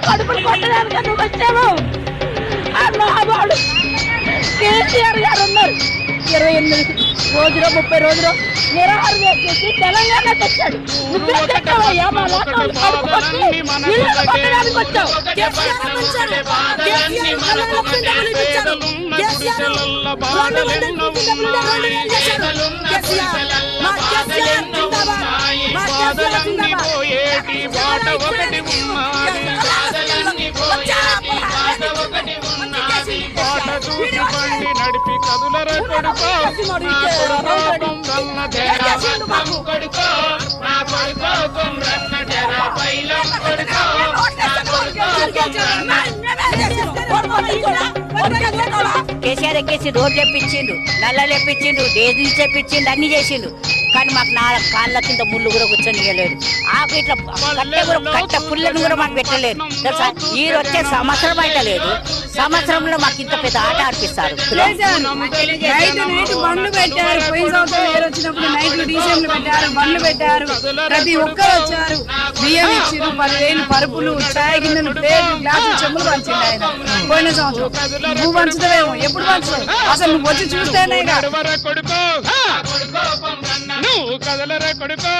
కడుపులు కొట్టడానికి నువ్వు వచ్చావు. వాడు కేసీఆర్ గారు ఉన్నారు 28 రోజులు 30 రోజులు నిరాహారం చేసి తెలంగాణ తెచ్చాడు. నువ్వే తెచ్చావయ్యా. మా లోకల్ కడుపుకొచ్చి ఇల్లు కొట్టడానికి వచ్చావు. నడిపి కదులర కొడుకో కేసీఆర్ ఎక్కేసి రోడ్లు తెప్పించిండు, నల్లలు తెప్పించిండు, డేజీలు తెప్పించిండు, అన్ని చేసిండు. కానీ మాకు నా కాళ్ళ కింద ముళ్ళు కూడా కూర్చొనియలేడు. ఆకు ఇట్లా కట్ట పుల్లను కూడా మాకు పెట్టలేదు తెలుసా. ఈ వచ్చే సంవత్సరం అయితే లేదు, సంవత్సరంలో మాకు ఇంత పెద్ద ఆట ఆడిపిస్తారు. బండ్లు పెట్టారు. పోయిన సంవత్సరం ఏరు వచ్చినప్పుడు నైట్లు డీసీఎంలు పెట్టారు, బండ్లు పెట్టారు. ప్రతి ఒక్కరు వచ్చారు. బియ్యం ఇచ్చారు, 10,000 పరుపులు, చాయ్ గిన్నెలు, ప్లేట్లు, గ్లాసులు, చెంబులు పంచిండు ఆయన. పోయిన సంవత్సరం నువ్వు పంచుతావేమో, ఎప్పుడు పంచుతావు? అసలు నువ్వు వచ్చి చూస్తేనే కొడుకో నువ్వు కదలరా కొడుకో.